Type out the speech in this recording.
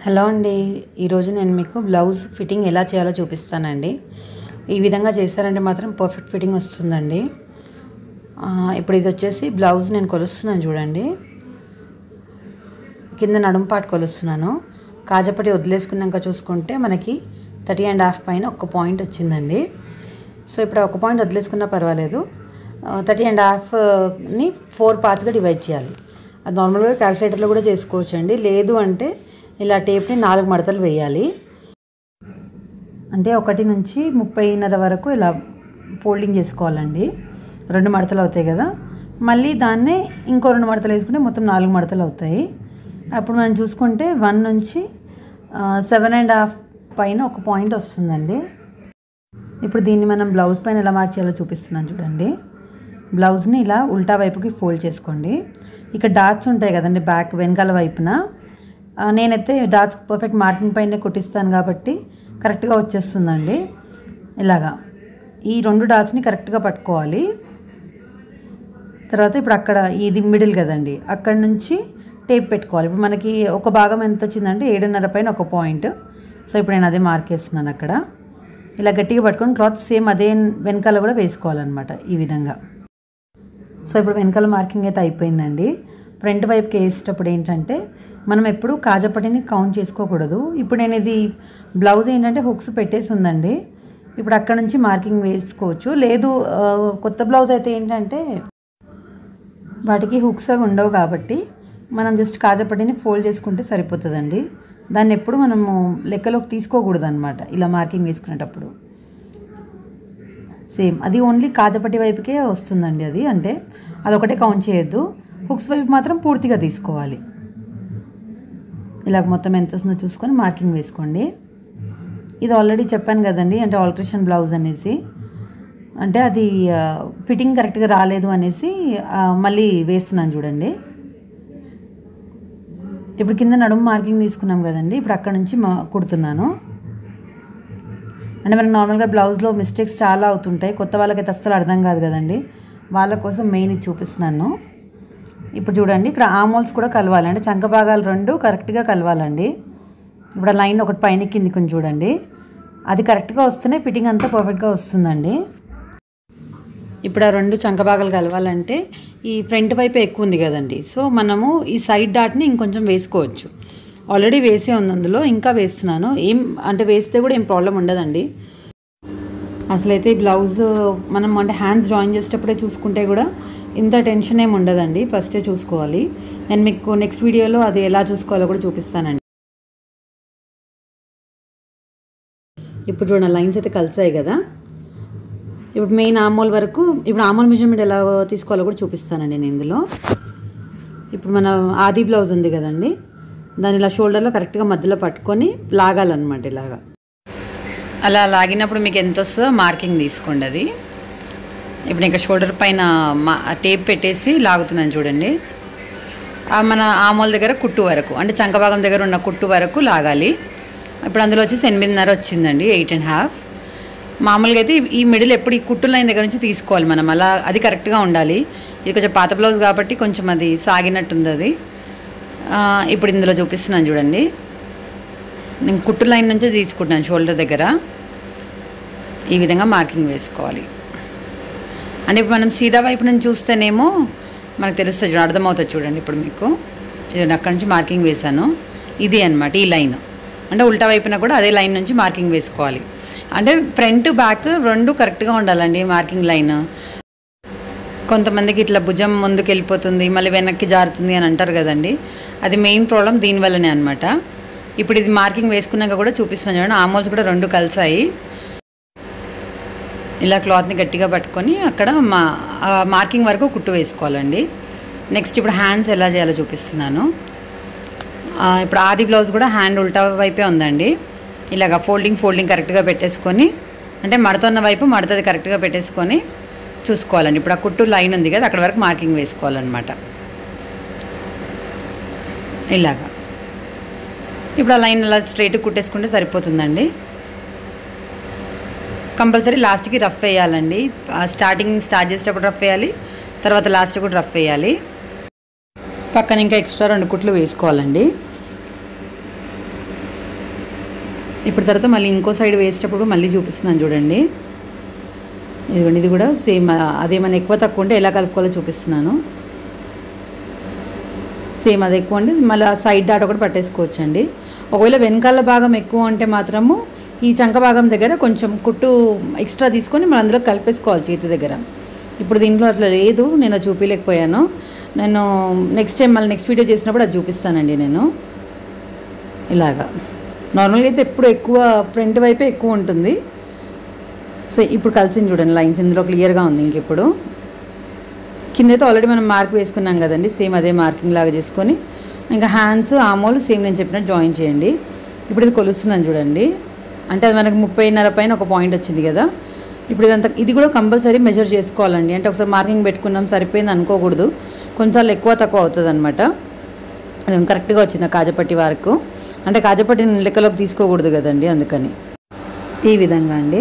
Hello అండి, ఈరోజు నేను మీకు బ్లౌజ్ ఫిట్టింగ్ ఎలా చేయాలో చూపిస్తానండి. ఈ విధంగా చేశారంటే మాత్రం పర్ఫెక్ట్ ఫిట్టింగ్ వస్తుందండి. ఇప్పుడు ఇది వచ్చేసి బ్లౌజ్ నేను కొలుస్తున్నాను చూడండి. కింద నడుము పాటు కొలుస్తున్నాను. కాజపట్టి వదిలేసుకున్నాక చూసుకుంటే మనకి 30.5 పైన ఒక పాయింట్ వచ్చిందండి. సో ఇప్పుడు ఒక పాయింట్ వదిలేసుకున్నా పర్వాలేదు. 30.5ని 4 పార్ట్స్గా డివైడ్ చేయాలి. అది నార్మల్గా క్యాలిక్యులేటర్లో కూడా చేసుకోవచ్చు అండి. లేదు అంటే ఇలా టేప్ని 4 మడతలు వేయాలి. అంటే 1 నుంచి 30.5 వరకు ఇలా ఫోల్డింగ్ చేసుకోవాలండి. 2 మడతలు అవుతాయి కదా, మళ్ళీ దాన్నే ఇంకో 2 మడతలు వేసుకుంటే మొత్తం 4 మడతలు అవుతాయి. అప్పుడు మనం చూసుకుంటే 1 నుంచి 7.5 పైన ఒక పాయింట్ వస్తుందండి. ఇప్పుడు దీన్ని మనం బ్లౌజ్ పైన ఎలా మార్క్ చేయాలో చూపిస్తున్నాను చూడండి. బ్లౌజ్ని ఇలా ఉల్టా వైపుకి ఫోల్డ్ చేసుకోండి. ఇక్కడ డాట్స్ ఉంటాయి కదండి బ్యాక్ వెనకాల వైపున. నేనైతే డాట్స్ పర్ఫెక్ట్ మార్కింగ్ పైనే కుట్టిస్తాను కాబట్టి కరెక్ట్గా వచ్చేస్తుందండి. ఇలాగా ఈ 2 డాట్స్ని కరెక్ట్గా పట్టుకోవాలి. తర్వాత ఇప్పుడు అక్కడ ఇది మిడిల్ కదండి, అక్కడ నుంచి టేప్ పెట్టుకోవాలి. ఇప్పుడు మనకి ఒక భాగం ఎంత వచ్చిందంటే 7.5 పైన ఒక పాయింట్. సో ఇప్పుడు నేను అదే మార్క్ చేస్తున్నాను అక్కడ. ఇలా గట్టిగా పట్టుకొని క్లాత్ సేమ్ అదే వెనకాల కూడా వేసుకోవాలన్నమాట ఈ విధంగా. సో ఇప్పుడు వెనకాల మార్కింగ్ అయితే అయిపోయిందండి. ఫ్రంట్ వైపుకి వేసేటప్పుడు ఏంటంటే మనం ఎప్పుడు కాజపట్టిని కౌంట్ చేసుకోకూడదు. ఇప్పుడు నేను ఇది బ్లౌజ్ ఏంటంటే హుక్స్ పెట్టేసి ఉందండి. ఇప్పుడు అక్కడ నుంచి మార్కింగ్ వేసుకోవచ్చు. లేదు కొత్త బ్లౌజ్ అయితే ఏంటంటే వాటికి హుక్స్ అవి ఉండవు కాబట్టి మనం జస్ట్ కాజపట్టిని ఫోల్డ్ చేసుకుంటే సరిపోతుందండి. దాన్ని ఎప్పుడు మనము లెక్కలోకి తీసుకోకూడదు అనమాట ఇలా మార్కింగ్ వేసుకునేటప్పుడు. సేమ్ అది ఓన్లీ కాజపట్టి వైపుకే వస్తుందండి. అది అంటే అదొకటే కౌంట్ చేయొద్దు. హుక్స్ వైపు మాత్రం పూర్తిగా తీసుకోవాలి. ఇలాగ మొత్తం ఎంత వస్తుందో చూసుకొని మార్కింగ్ వేసుకోండి. ఇది ఆల్రెడీ చెప్పాను కదండి, అంటే ఆల్ట్రేషన్ బ్లౌజ్ అనేసి, అంటే అది ఫిట్టింగ్ కరెక్ట్గా రాలేదు అనేసి మళ్ళీ వేస్తున్నాను చూడండి. ఇప్పుడు కింద నడుము మార్కింగ్ తీసుకున్నాం కదండి, ఇప్పుడు అక్కడ నుంచి కుడుతున్నాను. అంటే మనకు నార్మల్గా బ్లౌజ్లో మిస్టేక్స్ చాలా అవుతుంటాయి. కొత్త వాళ్ళకైతే అస్సలు అర్థం కాదు కదండి, వాళ్ళ కోసం మెయిన్ ఇది చూపిస్తున్నాను. ఇప్పుడు చూడండి, ఇక్కడ ఆమోల్స్ కూడా కలవాలి, అంటే చంక భాగాలు 2 కరెక్ట్గా కలవాలండి. ఇప్పుడు ఆ లైన్ ఒకటి పైన కింది కొంచెం చూడండి, అది కరెక్ట్గా వస్తేనే ఫిట్టింగ్ అంతా పర్ఫెక్ట్గా వస్తుందండి. ఇప్పుడు ఆ 2 చంక భాగాలు కలవాలంటే ఈ ఫ్రంట్ వైపు ఎక్కువ ఉంది కదండి, సో మనము ఈ సైడ్ డాట్ని ఇంకొంచెం వేసుకోవచ్చు. ఆల్రెడీ వేసే ఉంది అందులో, ఇంకా వేస్తున్నాను. ఏం అంటే వేస్తే కూడా ఏం ప్రాబ్లం ఉండదండి. అసలైతే ఈ బ్లౌజ్ మనం అంటే హ్యాండ్స్ జాయిన్ చేసేటప్పుడే చూసుకుంటే కూడా ఇంత టెన్షన్ ఏమి ఉండదండి. ఫస్టే చూసుకోవాలి. నేను మీకు నెక్స్ట్ వీడియోలో అది ఎలా చూసుకోవాలో కూడా చూపిస్తానండి. ఇప్పుడు చూడండి, లైన్స్ అయితే కలిసాయి కదా. ఇప్పుడు మెయిన్ ఆమోల్ వరకు, ఇప్పుడు ఆమోల్ మెజర్మెంట్ ఎలా తీసుకోవాలో కూడా చూపిస్తానండి నేను ఇందులో. ఇప్పుడు మన ఆది బ్లౌజ్ ఉంది కదండి, దాన్ని ఇలా షోల్డర్లో కరెక్ట్గా మధ్యలో పట్టుకొని లాగాలన్నమాట. ఇలాగా అలా లాగినప్పుడు మీకు ఎంత వస్తుందో మార్కింగ్ తీసుకోండి. అది ఇప్పుడు ఇంకా షోల్డర్ పైన టేప్ పెట్టేసి లాగుతున్నాను చూడండి. మన ఆమోల్ దగ్గర కుట్టు వరకు, అంటే చంకభాగం దగ్గర ఉన్న కుట్టు వరకు లాగాలి. ఇప్పుడు అందులో వచ్చేసి 8.5 వచ్చిందండి, 8.5. మామూలుగా అయితే ఈ మిడిల్ ఎప్పుడు ఈ కుట్టు లైన్ దగ్గర నుంచి తీసుకోవాలి మనం, అలా అది కరెక్ట్గా ఉండాలి. ఇది కొంచెం పాత బ్లౌజ్ కాబట్టి కొంచెం అది సాగినట్టుంది అది. ఇప్పుడు ఇందులో చూపిస్తున్నాను చూడండి, నేను కుట్టు లైన్ నుంచే తీసుకుంటున్నాను షోల్డర్ దగ్గర. ఈ విధంగా మార్కింగ్ వేసుకోవాలి. అంటే ఇప్పుడు మనం సీదా వైపు నుంచి చూస్తేనేమో మనకు తెలుస్తుంది, అర్థమవుతుంది చూడండి. ఇప్పుడు మీకు ఇది అక్కడి నుంచి మార్కింగ్ వేశాను, ఇది అనమాట ఈ లైన్. అంటే ఉల్టా వైపున కూడా అదే లైన్ నుంచి మార్కింగ్ వేసుకోవాలి. అంటే ఫ్రంట్ బ్యాక్ 2 కరెక్ట్గా ఉండాలండి మార్కింగ్ లైన్. కొంతమందికి ఇట్లా భుజం ముందుకు వెళ్ళిపోతుంది, మళ్ళీ వెనక్కి జారుతుంది అని అంటారు కదండి, అది మెయిన్ ప్రాబ్లం దీనివల్లనే అనమాట. ఇప్పుడు ఇది మార్కింగ్ వేసుకున్నాక కూడా చూపిస్తున్నాను చూడండి, ఆమోల్స్ కూడా 2 కలిసాయి. ఇలా క్లాత్ని గట్టిగా పట్టుకొని అక్కడ మార్కింగ్ వరకు కుట్టు వేసుకోవాలండి. నెక్స్ట్ ఇప్పుడు హ్యాండ్స్ ఎలా చేయాలో చూపిస్తున్నాను. ఇప్పుడు ఆది బ్లౌజ్ కూడా హ్యాండ్ ఉల్టా వైపే ఉందండి. ఇలాగ ఫోల్డింగ్ కరెక్ట్గా పెట్టేసుకొని, అంటే మడతన్న వైపు మడతది కరెక్ట్గా పెట్టేసుకొని చూసుకోవాలండి. ఇప్పుడు ఆ కుట్టు లైన్ ఉంది కదా, అక్కడ వరకు మార్కింగ్ వేసుకోవాలన్నమాట. ఇలాగా ఇప్పుడు ఆ లైన్ అలా స్ట్రైట్ కుట్టేసుకుంటే సరిపోతుందండి. కంపల్సరీ లాస్ట్కి రఫ్ వేయాలండి. స్టార్ట్ చేసేటప్పుడు రఫ్ వేయాలి, తర్వాత లాస్ట్ కూడా రఫ్ వేయాలి. పక్కన ఇంకా ఎక్స్ట్రా 2 కుట్లు వేసుకోవాలండి. ఇప్పుడు తర్వాత మళ్ళీ ఇంకో సైడ్ వేసేటప్పుడు మళ్ళీ చూపిస్తున్నాను చూడండి. ఇదిగోండి, ఇది కూడా సేమ్ అదేమైనా ఎక్కువ తక్కువ ఉంటే ఎలా కలుపుకోవాలో చూపిస్తున్నాను. సేమ్ అది ఎక్కువ అండి, మళ్ళీ సైడ్ డాట్ ఒకటి పట్టేసుకోవచ్చండి. ఒకవేళ వెనకాల భాగం ఎక్కువ ఉంటే మాత్రము ఈ చంక భాగం దగ్గర కొంచెం కుట్టు ఎక్స్ట్రా తీసుకొని మనం అందులో కలిపేసుకోవాలి చేతి దగ్గర. ఇప్పుడు దీంట్లో అట్లా లేదు, నేను అది చూపించలేకపోయాను. నేను నెక్స్ట్ టైం మళ్ళీ నెక్స్ట్ వీడియో చేసినప్పుడు అది చూపిస్తానండి. నేను ఇలాగా నార్మల్గా అయితే ఎప్పుడు ఎక్కువ ఫ్రంట్ వైపే ఎక్కువ ఉంటుంది. సో ఇప్పుడు కలిసింది చూడండి లైన్స్, ఇందులో క్లియర్గా ఉంది. ఇంకెప్పుడు కిందైతే ఆల్రెడీ మనం మార్క్ వేసుకున్నాం కదండి, సేమ్ అదే మార్కింగ్ లాగా చేసుకొని ఇంకా హ్యాండ్స్ ఆమోలు సేమ్ నేను చెప్పినట్టు జాయిన్ చేయండి. ఇప్పుడు ఇది కొలుస్తున్నాను చూడండి, అంటే అది మనకు 30.5 పైన ఒక పాయింట్ వచ్చింది కదా. ఇప్పుడు ఇదంతా ఇది కూడా కంపల్సరీ మెజర్ చేసుకోవాలండి. అంటే ఒకసారి మార్కింగ్ పెట్టుకున్నాం సరిపోయింది అనుకోకూడదు, కొన్నిసార్లు ఎక్కువ తక్కువ అవుతుంది అనమాట. అది కరెక్ట్గా వచ్చింది కాజపట్టి వరకు, అంటే కాజపట్టిని లెక్కలోకి తీసుకోకూడదు కదండి, అందుకని ఈ విధంగా అండి.